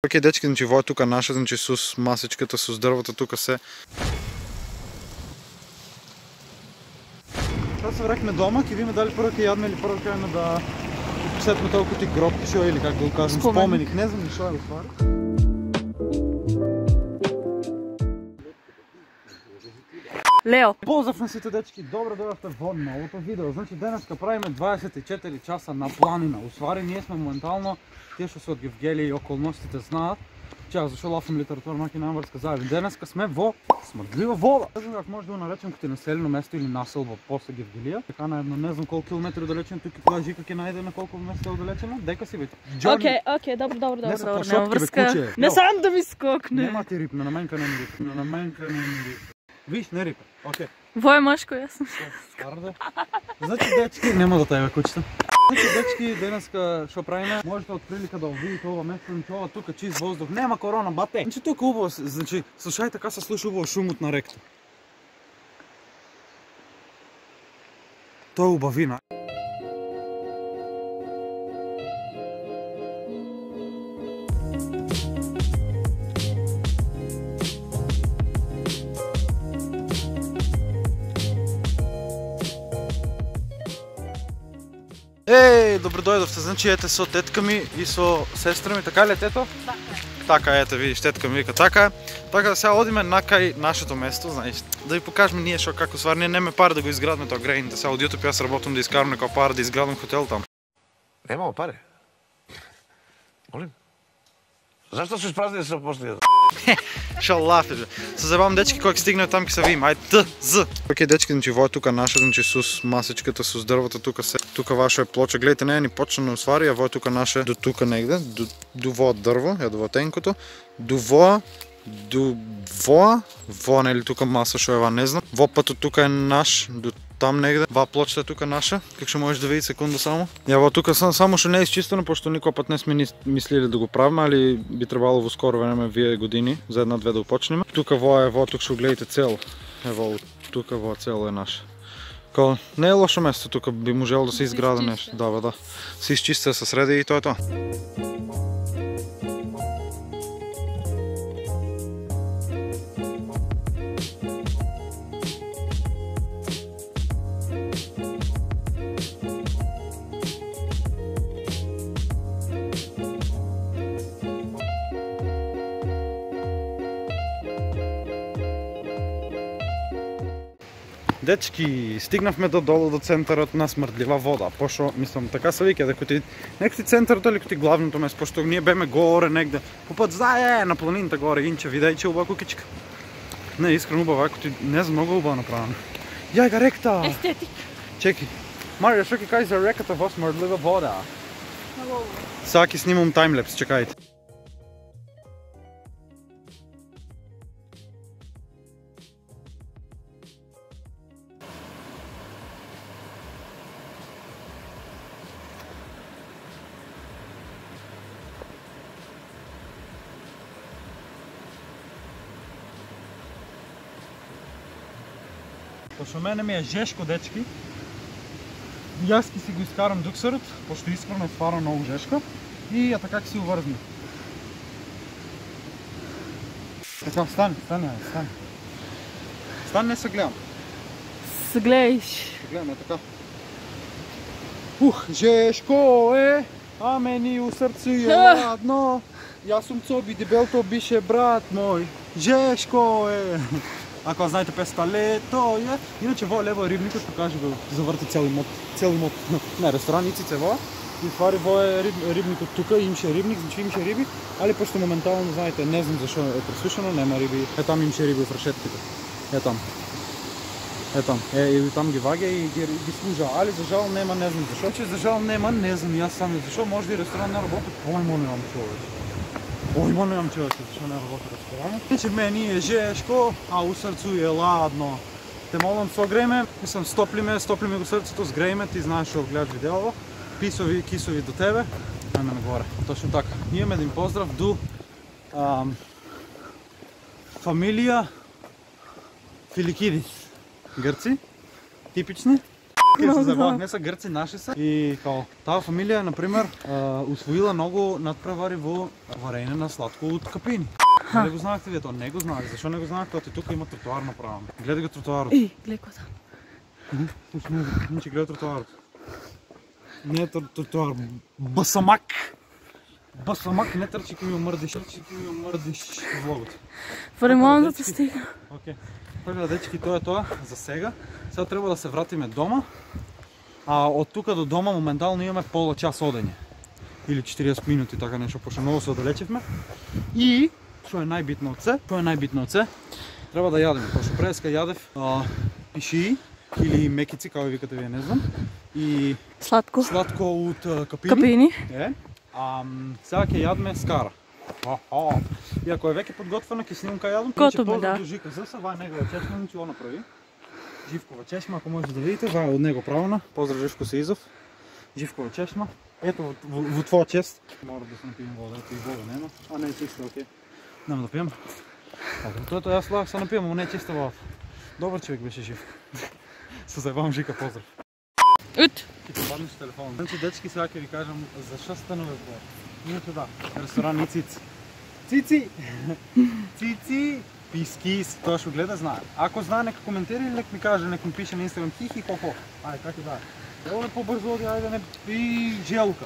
Окей, дечки, значи во е тука наша, значи с масичката, с дървата тука се. Сега се врахме дома, ки виме дали първо ке ядме или първо ке имаме да посетме толкова ти гробки шо или как да го кажем, споменик. Не знам защо да го сваря. Лео. Поздрав на сите дечки, добре дойдохте во новото видео. Значи денеска правиме 24 часа на планина. Усвари, ние сме моментално, тие што се од Гевгелија и околностите знаат. Чао, зашо лафам литературна маки нам врска заедно. Денеска сме во смрдлива вода. Не знам как може да го наречем като населено место или населба после Гевгелија. Така на едно не знам колко километри далечено, тук која жика ќе најде на колко место далечено. Дека си бе. Окей, добро. Нема врска. Не сам да ми скокне. Нема ти рипна, на менка не ми рипна. На менка не ми рипна. Виж, не рипа. Окей. Во е мъжко, јас. Тварде. Значи дечки, нема да тајва кучета. Значи дечки, денеска што правиме, можете од прилика да видите ова место, ова тука чист воздух, нема корона, бате. Значи тука убаво, значи слушај така се слуша убаво шумот на реката. Тоа е убавина. Добро дојдовте, значи ете со тетка ми и со сестра ми, така ли е тето? Така, ете видиш, тетка ми вика така. Така да сега одиме накај нашето место, знаеш, да ви покажеме ние шо како ствар, ние нема пари да го изградиме тоа грејните, сега од YouTube јас работам да изкарам некоја пара да изградам хотел там. Немамо пари. Молим. Зашто се испразнија се после? Шо лафиш бе. Се забавам дечки кога ќе стигнеме там ќе се видиме. Ајде Т, З. Окей дечки, значи во е тука наша, значи с масичката, с дървата тука се. Тука ваша е плоча. Гледайте, не е ни почна на усвари, а во е тука наша до тука негде, до во дрво, ја до вотенкото, до во нели тука маса шо ева не знам. Во патот тука е наш, до там негде. Ва плочата е тука наша, как што можеш да видите секунда само. Ја во тука само што не е изчистено, пошто никој пат не сме мислили да го правиме, али би требало во скоро време вие години за една-две да почнеме. Тука во тука што гледате цел. Ево тука во цел е наша. Као не е лошо место тука, би можело да се изгради нешто. Да. Се изчисти, се среди и тоа е тоа. Дечки, стигнавме до долу до центарот на смрдлива вода, пошто, мислам, така се вика, дека ти некој центарот или ти главното место, пошто ние беме горе негде, по пат заe на планината горе, инче, видајче убава кукичка. Не, искрено убава, ако ти не знам, много убава направено. Јај га ректа! Естетик. Чеки, Марија, шо ки кажи за реката во смрдлива вода? Сега ки снимам таймлепс, чекајте. Пошто мене ми е жешко, дечки. Јас ки си го искарам дуксерот, пошто искрено е стварно многу жешко. И ја така ки си уврзни. Ето, стани. Стани, не се гледам. Се гледаš. Се гледам, е така. Жешко е, а мени у срцу е ладно. Јас сум Цоби, дебелто бише брат мој. Жешко е. Ако знаете песата Лето е. Иначе во лево е рибникот, покажи го, заврти цел имот. Не, рестораниците во. И ствари во е рибникот тука, имаше рибник, значи имаше риби, али пошто моментално, знаете, не знам зашо е пресушено, нема риби. Е там имаше риби в решетките. Е там. И там ги ваѓа и ги служа, али за жал нема, не знам зашо. Че за жал нема, не знам јас сам зашо, може би ресторан не работи, појмо немам човече. Појмо немам човече, зашо не работи ресторан. Значи мени е жешко, а у срцу е ладно. Те молам согреме, мислам стоплиме го срцето, сгрееме, ти знаеш што гледаш видеово. Писови и кисови до тебе. Ајме нагоре. Точно така. Имаме един поздрав до фамилија Филикидис. Грци. Типични. се забавах, не са гърци, наши са. И као, тази фамилия, например, усвоила много надпревари во варење на сладко от капини. Нали го знаехте вие? То не го знаех. Защо не го знаех? Като тук има тротуар направен. Гледай го тротуарът. Ей, гледай кота. Слушай, че гледай тротуарът. Не е тротуар, басамак. Басамак, не търчи ки ми омърдиш, в влогото. В ремонтата стига. Окей. Първи дечки, то е това за сега. Сега трябва да се вратиме дома. От тук до дома моментално имаме пола час одење. Или 40 минути, така нещо, пошто много се одалечевме. И, що е најбитно од се, треба да јадеме. Пошто преска јадев пишии или мекици, како викате вие, не знам. И Сладко. сладко од капини. Капини. Сега ќе јадме скара. И ако е веќе подготвена киселинка јадам, Готово, поздрав да. до Жика Зъса, ва е негова чешма, значи он направи. Живкова чешма, ако можете да видите, ва е од него правена. Поздрав Живко Сеизов. Живкова чешма. Ето во твоја чест. Мора да се напием вода, ето и вода нема. Не е чиста, окей. Нема да пием. Тоа јас слагах се напием, но не е чиста вода. Добар човек беше жив. Се заебавам Жика, поздрав. Ут. Ки ти паднеш телефон. Значи, дечки, сега ќе ви кажам зашто станува збор. Иначе да, ресторан и Цици. Цици! Цици! Пискис, тоа што гледа знае. Ако знае, нека коментира или нека ми каже, нека ми пише на Инстаграм хихи хо-хо. Ајде, како да е. Ево не побрзо оди, ајде не и желка.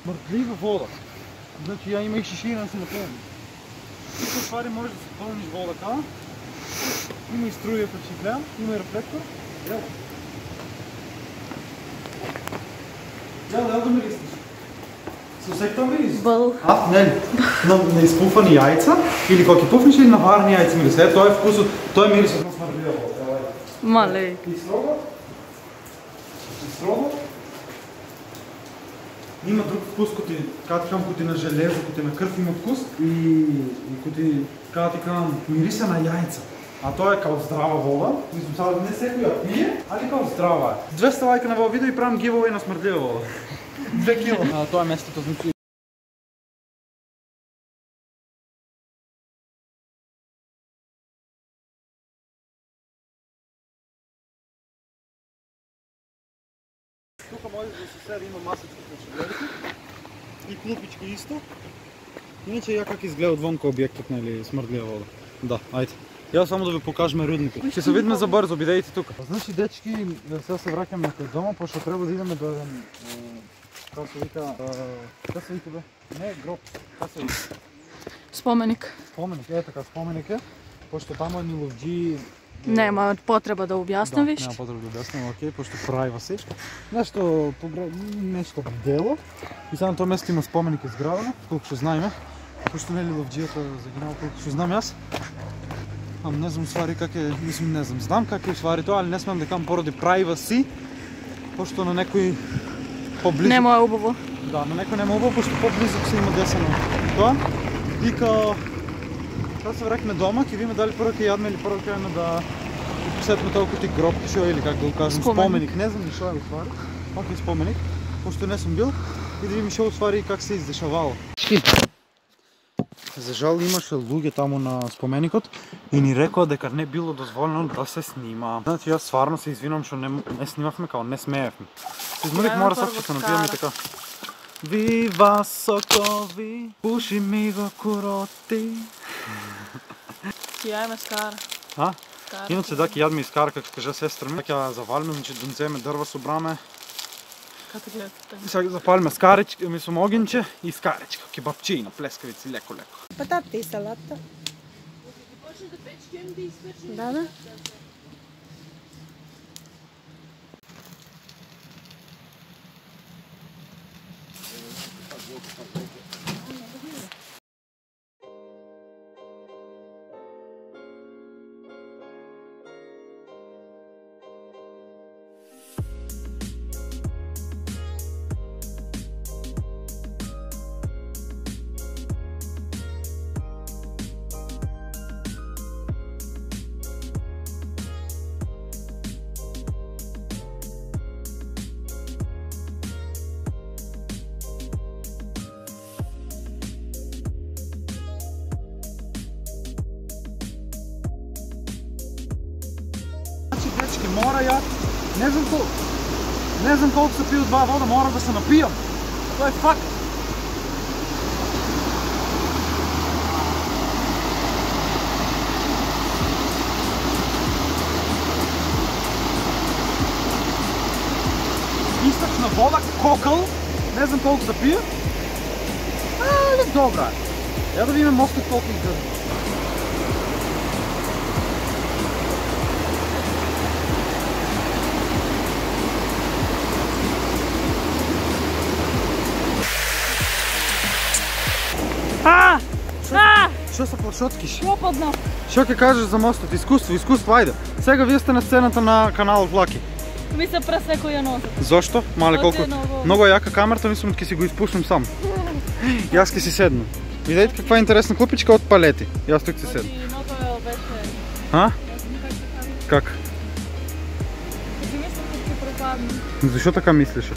Мртлива вода. Значи ја има и шишина да се напълни. Всичко ствари можеш да се пълниш вода кава. Има и струја како ќе гледам, има и рефлектор. Ево. Ево да мирисиш. Сусектам мирис? Бъл. Нели? На изпуфани яйца или кога ќе пуфнеш или на варени яйца мирис? Тоа е вкусот, тоа е мирисот на смрдливо. Мале. И строго. Има друг вкус, кој ти на железо, кој ти на крв има вкус и кој ти, ти кажам, мириса на яйца. А тоа е као здрава вода. Мислам, сега не секој ја пие, али као здрава е. 200 лайка на во видео и правам гивове на смрдлива вода. 2 кило. Тоа е местото, значи. Тука може да се седи, има масички почегледите и клупички исто. Иначе ја как изгледа отвонка објектот, нели, смрдлива вода. Да, ајде. Ја само да ви покажеме рудникот. Ќе се видиме за брзо, бидејте тука. Значи, дечки, сега се враќаме кај дома, пошто треба да идеме до еден, како се вика, како се вика бе? Не, гроб, како се вика? Споменик. Споменик, така, споменик е, пошто тамо едни ловџи. Нема потреба да објаснам виш. Нема потреба да објаснам, окей, пошто privacy. Нешто дело. И сега на тоа место има споменик изградено, колку што знаеме. Пошто нели ловџијата загинал, колку што знам јас. Не знам ствари как е, мислам не знам. Знам как е ствари тоа, али не смеам да кажам поради privacy. Пошто на некој поблизу. Нема е убаво. Да, на некој нема убаво, пошто поблизу се има десено тоа. И као се враќаме дома, ќе видиме дали прво ќе јадме или прво ќе јадме да посетиме толку ти гроб, што или как да го кажам, споменик, не знам што е уствари. Окей, споменик, пошто не сум бил и да видиме што уствари и как се издешавало. За жал имаше луѓе таму на споменикот и ни рекоа дека не било дозволено да се снима. Значи јас стварно се извинувам што не снимавме, као не смеевме. Се изморих, мора сак ќе се напијаме така. Вива сокови, пуши ми го куроти. Ја име скара. Иначе да, ќе јадме и скара, како кажа сестра ми. Ќе завалиме, значи да нцеме дрва со браме. Како гледате? Сега ќе запалиме скаричка, мислам огинче и скаричка, кебапчино, плескавици, леко-леко. Патата и салата. Да. Дечки, мора ја Не знам колко са пил 2 вода, мора да се напиям. Това е факт. Източна вода, кокъл. Не знам колко да пия. Але добра. Я да видим мостът колко издържа. Що се плашоткиш? Опадна. Що ке кажеш за мостът? Изкуство, айде. Сега вие сте на сцената на канал Влаки. Ми се пресеко ја ноза. Зашто? Мале колко... много. Много яка камерата, мислам да ке си го изпушнем сам. И аз ке си седна. Видите каква интересна клупичка от палети. И аз тук си седна. Много беше... А? Как? Ти мислам да ти пропадна. Защо така мислеше?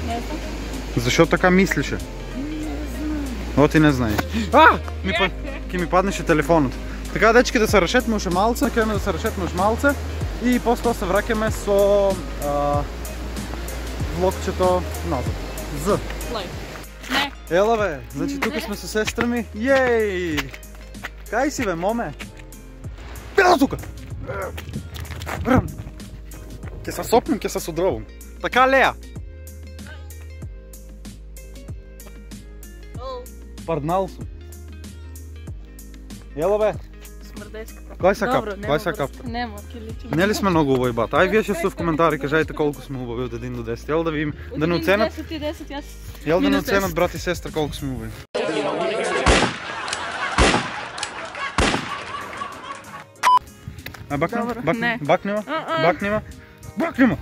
Не знам. Защо така мислеше? О, ти не знаеш. Ке ми паднеше телефонът. Така, дечки, да се решетме уште малце, кеме да се решетме уште малце и после тоа се враќаме со влогчето назад. З. Не. Ела бе, значи тука сме со сестра ми. Јеј! Кај си бе, моме? Ела тука! Ке се сопнем, ке се содровам. Така, Леа! Парднал сум. Ела бе! Смрдечката. Кој са Добро, капта? Кој са капта? Нема, ке личим. Не ли сме много убави, бат? Ај вие ще в коментари кажете колко сме убави от 1 до 10. Ел да видим, да не оценят. От 1 до 10, аз... Ел да не оценят брат и сестра колко сме убави. Бакнема.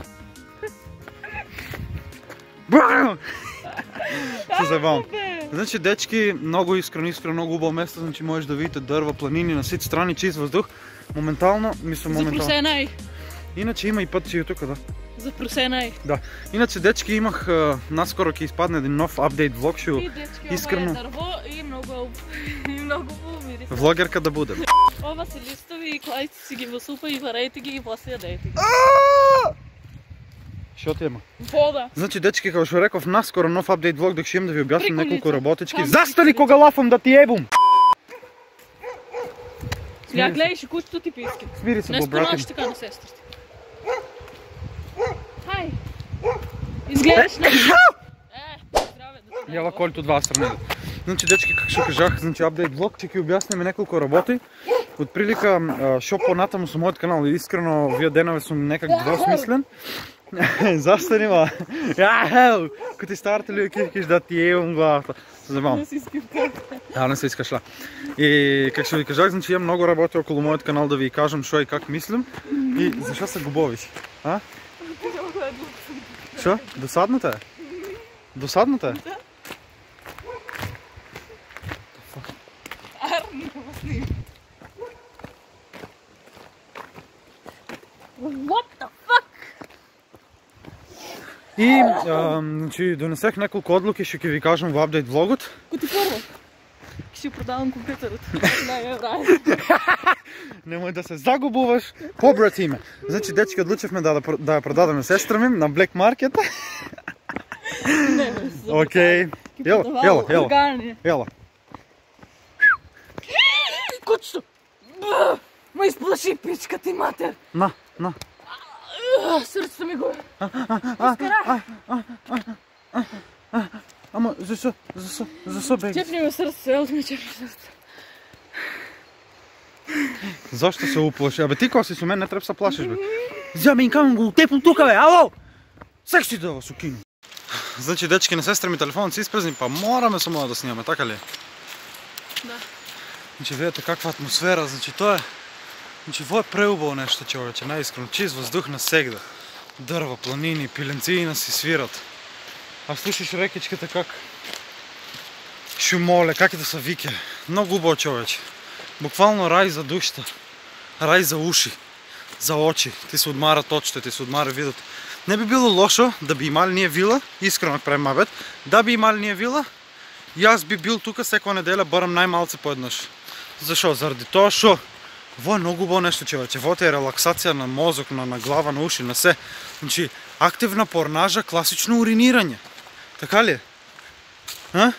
Се заебавам. Значи, дечки, много искрено, много убаво место, значи можеш да видите дърва, планини, на сит страни, чист въздух. Моментално, Запросенай. Иначе има и път, че и тук, да. Запросенай. Да. Иначе, дечки, имах наскоро ке изпадне един нов апдейт влог, ще искрено... И дърво, и много мириса. Влогерка да будем. Ова са листови и клайте си ги в супа и варете ги и после ядете ги. Що ти има? Вода. Значи, дечки, kao što rekao, naskoro nov update vlog dok ще имам да ви обясним Приколица. неколко работички. Там Застани кога лафам да ти ебум! Я гледаш и кучето ти писки. Смири се, Не брате. спомаш така на сестрата. Хай! Изгледаш на... Здраве, да ти Ела колите от два страни. Значи, дечки, как ще кажах, значи апдейт влог, че ки обясним неколко работи. От прилика, шо по-натаму со моят канал, искрено, вие денове сум некак двосмислен. Застани, ма. Ко ти старате ли киш да ти ебам главата. Се забавам. Не си скипката. Не се изкашла. И как ще ви кажах, значи имам много работи около моят канал да ви кажем шо и как мислим. И защо се губовиш? А? Шо? Досадната е? Досадната е? What the fuck? И значи, донесех няколко отлуки, ще ви кажем в апдейт влогът. Коти първо? Ки си продавам компютърът. Не, брай. Немoj да се загубуваш. Побратиме. Значи, дечки, отлучихме да я продадем сестра ми на Black Market. Не, бе. Окей. Ела. Кучето! Ма изплаши пичка ти, матер! На. Сърцето ми го... Ама, защо беги? Чепни ме сърце, ел ми чепни сърце. Защо се уплаши? Абе ти коси с мен, не трябва да се плашиш, бе. Вземи камън го тепам тука, бе, ало! Сек ще да вас укину. Значи, дечки, на сестра ми телефонът си изпрезни, па мораме само да снимаме, така ли? Да. Значи, видите каква атмосфера, значи то е... Значи, во е преубаво нещо, човече, най-искрено. Чист въздух насегда. Дърва, планини, пиленцина си свират. А слушаш рекичката как шумоле, как и да са вики. Много убаво, човече. Буквално рай за душата. Рай за уши. За очи. Ти се отмарат очите, ти се отмаря видът. Не би било лошо да би имали ние вила, искрено правим абет, да би имали ние вила и аз би бил тук всяка неделя барам най-малце поеднъж. Защо? Заради това, шо Во е много убаво нещо, човече. Во е релаксация на мозок, на глава, на уши, на се. Значи, активна порнажа, класично уринирање. Така ли е? А?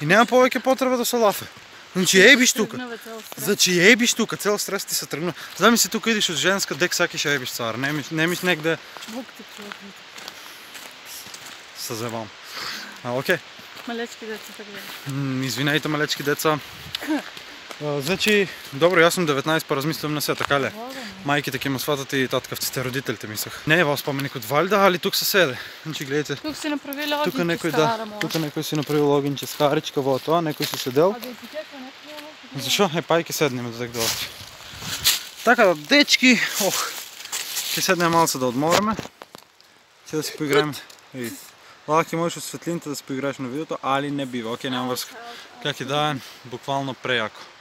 И нема повеќе потреба да се лафе. Значи, ебиш тука. Значи, ебиш тука, цел стрес ти се тргна. Знам си тука идиш од женска, дек сакиш ебиш цар. Немиш негде... Бук ти човек. Се зевам. Окей. Малечки деца така. Извинете, малечки деца. Значи, добро, јас сум 19, па размислям на се, така ли? Мајките ќе ме сватат и таткавците, родителите мислах. Не е во споменик од Валјда, али тук се седе. Значи, гледайте. Тук си направили огинче Тука некој скара, може. тука некој си направил огинче скаричка во тоа, некој си седел. А да етикета некој. Зашо? Пај ќе седнеме додек доаѓа. Така да, дечки, ќе седнеме малце да одмораме. Ќе да си поиграеме. Лаки можеш од светлините да се поиграеш на видеото, али не бива. Окей, нема врска. Как и да е, буквално прејако.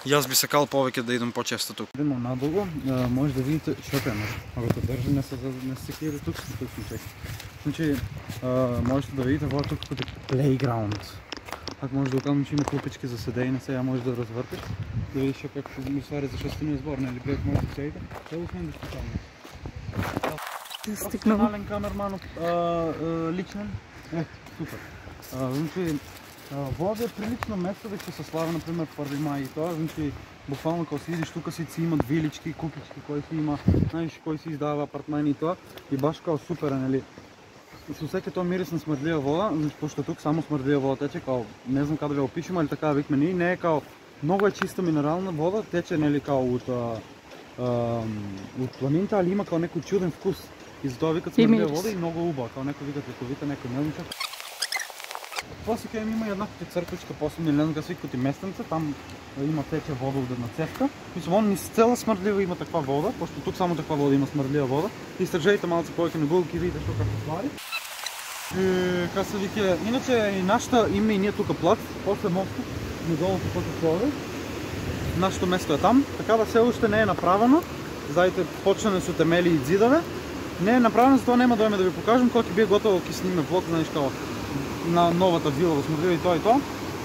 Јас би сакал повеќе да идам почесто тук. Идемо надолу, може да видите што е. Ако те држи, не се секира тук, се точно чека. Значи, можете да видите во тук како плейграунд. Ако може да окажем, че има клупички за седење, сега може да развртиш. Да видиш како ми свари за шестиния збор, нели гледат може да седите. Тоа го сме дискутаваме. Професионален камерман личен. Супер. Значи, Вода е прилично место да се слава, например, 1 мај и тоа. Значи, буквално кога си идиш тука си имат вилички, кукички, кои си има, знаеш, кои си издава апартмани и тоа. И баш као супер, нели. Со секој тоа мирис на смрдлива вода, значи пошто тук само смрдлива вода тече, као не знам каде да ја опишем, али така да викме ние, не е као многу е чиста минерална вода, тече нели као од планините, али има као некој чуден вкус. И затоа викат смрдлива вода и многу убава, као некој викат лековита, некој не знам. После кај има една коти црквичка, последни ленка сви коти местенца, там има тече вода од една цевка. Мислам, он низ цела смрдлива има таква вода, пошто тук само таква вода има смрдлива вода. Истражајте малце повеќе на Google, ќе видите што како ствари. Ка се вика, иначе и нашата име и ние тука плат, после мостот, надолу по Слове. Нашето место е там, така да се уште не е направено. Знаете, почнане со темели и зидове. Не е направено, затоа нема да дојме да ви покажам, кога ќе биде готово ќе сниме влог, знаеш како на новата вила во Смрдлива и тоа и тоа.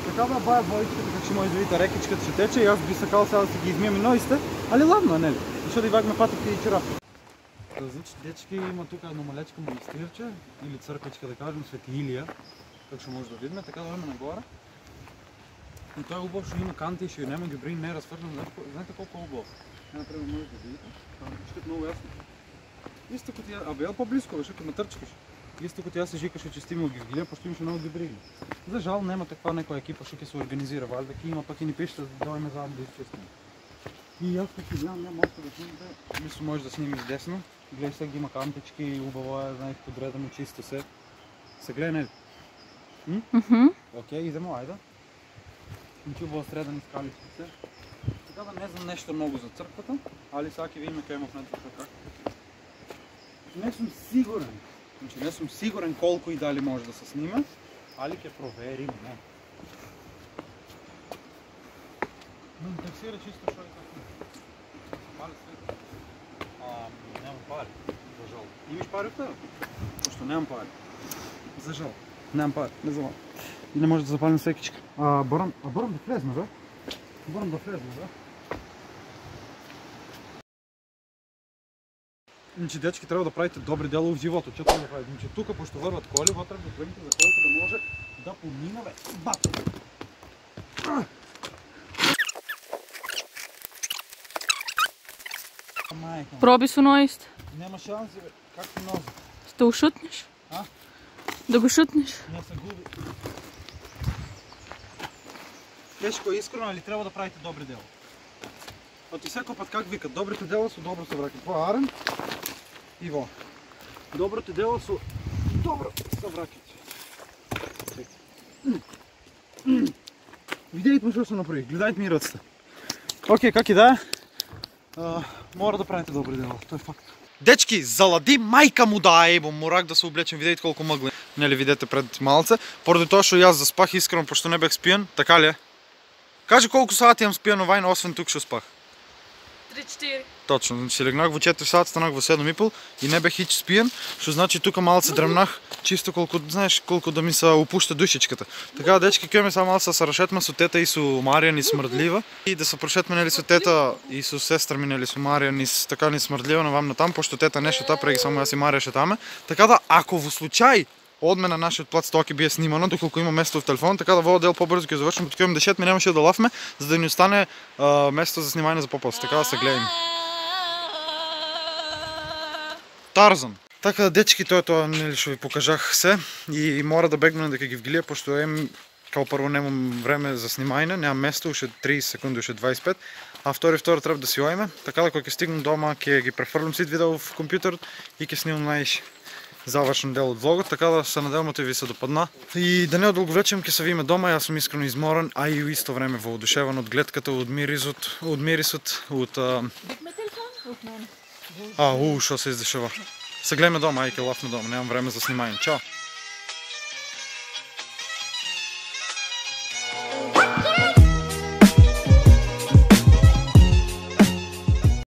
Така да баја воичката, како ќе може да видите рекичката ќе тече, и јас би сакал сега да си ги измием и ноите, али ладно е, нели? Што да ивагме патите и чарапки. Значи, дечки, има тука едно малечко манастирче, или црквичка да кажем, Свети Илија, како што може да видиме, така да одиме нагоре. И тоа е убаво што има канти и што нема ги брин, не е разфржено, знаете колку убаво. Например, може да видите, кантичката многу јасно. Исто като ја, абе, ел по-близко, бе, што ќе ме трчкаш. Исто като јас се жикаше, че стимал ги гледам, пошто имаше многу гибриги. За жал нема таква некоја екипа што ќе се организира, валјда ќе има, пак и ни пишете да дојме заедно да изчистиме. И јас како гледам, нема още да снимите, мислам може да снимиш десно. Гледај сега ги има кантички, убаво е, знаеш, подредено чисто се. Се гледа, нели? Окей, идемо, ајде. Значи убаво средани скалички се. Така да не знам нешто многу за црквата, али сега ќе видиме кај имав нето како. Не сум сигурен, значи не сум сигурен колку и дали може да се снима, али ќе провериме. Ме интересира чисто што е како. Пали свет. Немам пари, за жал. Имаш пари од тебе? Пошто немам пари. За жал. Немам пари, не знам. И не може да запалим секичка. Борам да влезме, бе? Борам да влезме, бе? Значи, дечки, треба да правите добри дела в живото. Че треба да правите? Значи, тука, пошто върват коли, вътре да тръгнете за колко да може да помина, бе. Бат! Проби со ноист. Нема шанси, бе. Как се нози? Да го шутнеш? Да го шутнеш? Не се губи. Тешко е искрено, али трябва да правите добри дела. Оти всеки път как викат, добрите дела са добро се вракат. Това е Арен и во. Добрите дела са добро се вракат. Видите ме што се направи, гледайте ми ръците. Окей, как и да е, мора да правите добри дела, това е факт. Дечки, залади майка му да е, морак да се облечем, видите колко мъгли. Нели видите пред малце, поради тоа што јас заспах искрено, пошто не бех спиен, така ли е? Кажи колко сати имам спиено вайн, освен тук што спах. 3-4. Точно, значи си легнах во 4 сат, станах во 7:30 и не бех хич спиен, што значи тука малце дремнах, чисто колку, знаеш, колку да ми се опушта душичката. Така, дечки, кеме само малце се рашетме со тета и со Маријан и Смрдлива и да се прошетме нели со тета и со сестра ми нели со Маријан и така ни Смрдлива навам на там, пошто тета не шета, преги само јас и Марија шетаме. Така да, ако во случај од мене нашиот плат стоки бие снимано, доколку има место в телефон, така да во дел побрзо ќе завршиме, тука имам дешет, ми немаше да лафме, за да ни остане место за снимање за попост. Така да се гледаме. Тарзан. Така да, дечки, тоа нели што ви покажах се и мора да бегнам дека ги вгилија, пошто као прво немам време за снимање, немам место, уште 30 секунди, уште 25, а втори треба да си ојме, така да кога ќе стигнам дома ќе ги префрлам сите видео в компјутерот и ќе снимам завршен дел од влогот, така да се надевам да ви се допадна. И да не одолговечам, ќе се видиме дома, јас сум искрено изморен, а и исто време воодушевен од гледката, од мирисот, од Бикме телефон? Од мене. што се издешава. Се гледаме дома, ај ќе лафме дома, немам време за снимање. Чао!